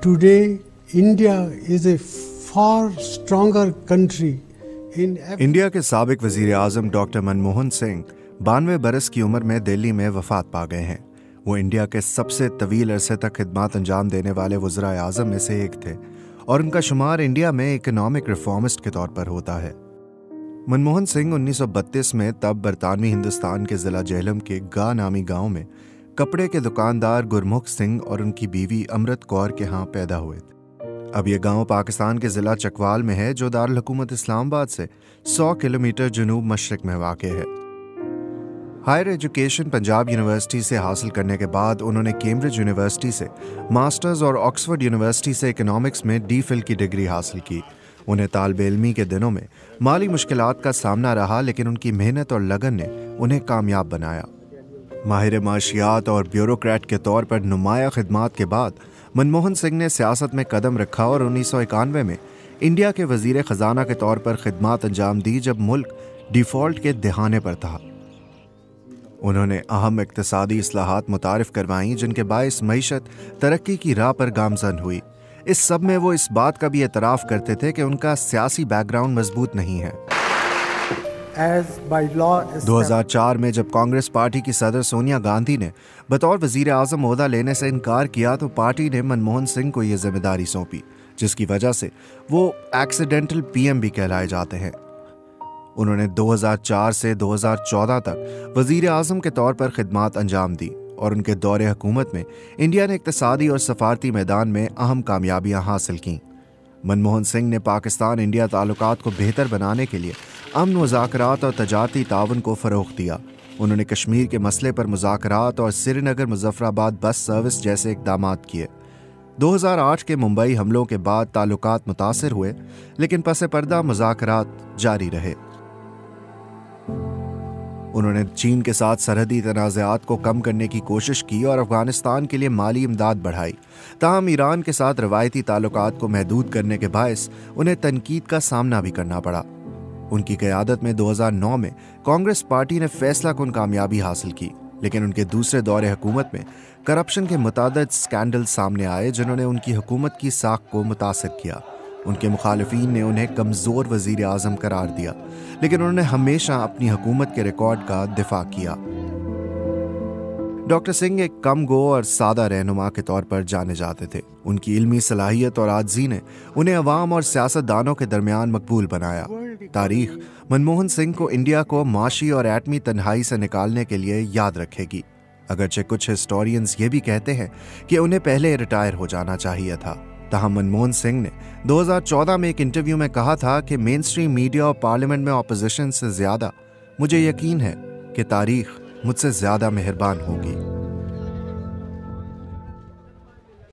Today, India is a far stronger country in India के साबिक वजीर आजम डॉक्टर मनमोहन सिंह 92 बरस की उम्र में दिल्ली में वफात पा गए हैं। वो इंडिया के सबसे तवील अरसे तक खिदमत अंजाम देने वाले वज़राए आज़म में से एक थे और उनका शुमार इंडिया में इकोनॉमिक रिफॉर्मिस्ट के तौर पर होता है। मनमोहन सिंह 1932 में तब बरतानवी हिंदुस्तान के ज़िला जेहलम के गा नामी गांव में कपड़े के दुकानदार गुरमुख सिंह और उनकी बीवी अमृत कौर के यहाँ पैदा हुए थे। अब ये गांव पाकिस्तान के ज़िला चकवाल में है, जो दारुल हुकूमत इस्लामाबाद से 100 किलोमीटर जनूब मशरिक में वाक़ है। हायर एजुकेशन पंजाब यूनिवर्सिटी से हासिल करने के बाद उन्होंने कैम्ब्रिज यूनिवर्सिटी से मास्टर्स और ऑक्सफोर्ड यूनिवर्सिटी से इकोनॉमिक्स में डी.फिल की डिग्री हासिल की। उन्हें तालिब इल्मी के दिनों में माली मुश्किलात का सामना रहा, लेकिन उनकी मेहनत और लगन ने उन्हें कामयाब बनाया। माहिर माशियात और ब्यूरोक्रेट के तौर पर नुमाया खिदमात के बाद मनमोहन सिंह ने सियासत में कदम रखा और 1991 में इंडिया के वजीर ख़जाना के तौर पर खिदमात अंजाम दी, जब मुल्क डिफ़ॉल्ट के दहाने पर था। उन्होंने अहम इक़्तिसादी इस्लाहात मुतारिफ करवाईं, जिनके बायस मईशत तरक्की की राह पर गामज़न हुई। इस सब में वो इस बात का भी एतराफ़ करते थे कि उनका सियासी बैकग्राउंड मजबूत नहीं है। 2004 में जब कांग्रेस पार्टी की सदर सोनिया गांधी ने बतौर वजीर आज़म ओहदा लेने से इनकार किया, तो पार्टी ने मनमोहन सिंह को ये जिम्मेदारी सौंपी, जिसकी वजह से वो एक्सीडेंटल पीएम भी कहलाए जाते हैं। उन्होंने 2004 से 2014 तक वजीर आज़म के तौर पर खिदमात अंजाम दी और उनके दौरे हुकूमत में इंडिया ने इक़्तिसादी और सफारती मैदान में अहम कामयाबियाँ हासिल कीं। मनमोहन सिंह ने पाकिस्तान इंडिया ताल्लुकात को बेहतर बनाने के लिए अमन मुज़ाकरात और तजारती तावन को फ़रोग़ दिया। उन्होंने कश्मीर के मसले पर मुज़ाकरात और श्रीनगर मुज़फ़्फ़राबाद बस सर्विस जैसे इक़दामात किए। 2008 के मुंबई हमलों के बाद ताल्लुकात मुतासिर हुए, लेकिन पसे पर्दा मुज़ाकरात जारी रहे। उन्होंने चीन के साथ सरहदी तनाज़ात को कम करने की कोशिश की और अफ़गानिस्तान के लिए माली इमदाद बढ़ाई। ताहम ईरान के साथ रवायती ताल्लुकात को महदूद करने के बायस उन्हें तनकीद का सामना भी करना पड़ा। उनकी क़यादत में 2009 में कांग्रेस पार्टी ने फैसला कुन कामयाबी हासिल की, लेकिन उनके दूसरे दौरे हुकूमत में करप्शन के मुतादिद स्कैंडल सामने आए, जिन्होंने उनकी हुकूमत की साख को मुतासिर किया। उनके मुखालिफिन ने उन्हें कमज़ोर वज़ीर आज़म करार दिया, लेकिन उन्होंने हमेशा अपनी हुकूमत के रिकॉर्ड का दिफा किया। डॉक्टर सिंह एक कम गो और सादा रहनुमा के तौर पर जाने जाते थे। उनकी इल्मी सलाहियत और आज़ी ने उन्हें अवाम और सियासतदानों के दरमियान मकबूल बनाया। तारीख मनमोहन सिंह को इंडिया को माशी और एटमी तन्हाई से निकालने के लिए याद रखेगी, अगरचे कुछ हिस्टोरियंस ये भी कहते हैं कि उन्हें पहले रिटायर हो जाना चाहिए था। ताहम मनमोहन सिंह ने 2014 में एक इंटरव्यू में कहा था कि मेन स्ट्रीम मीडिया और पार्लियामेंट में ऑपोजिशन से ज़्यादा मुझे यकीन है कि तारीख मुझसे ज़्यादा मेहरबान होगी।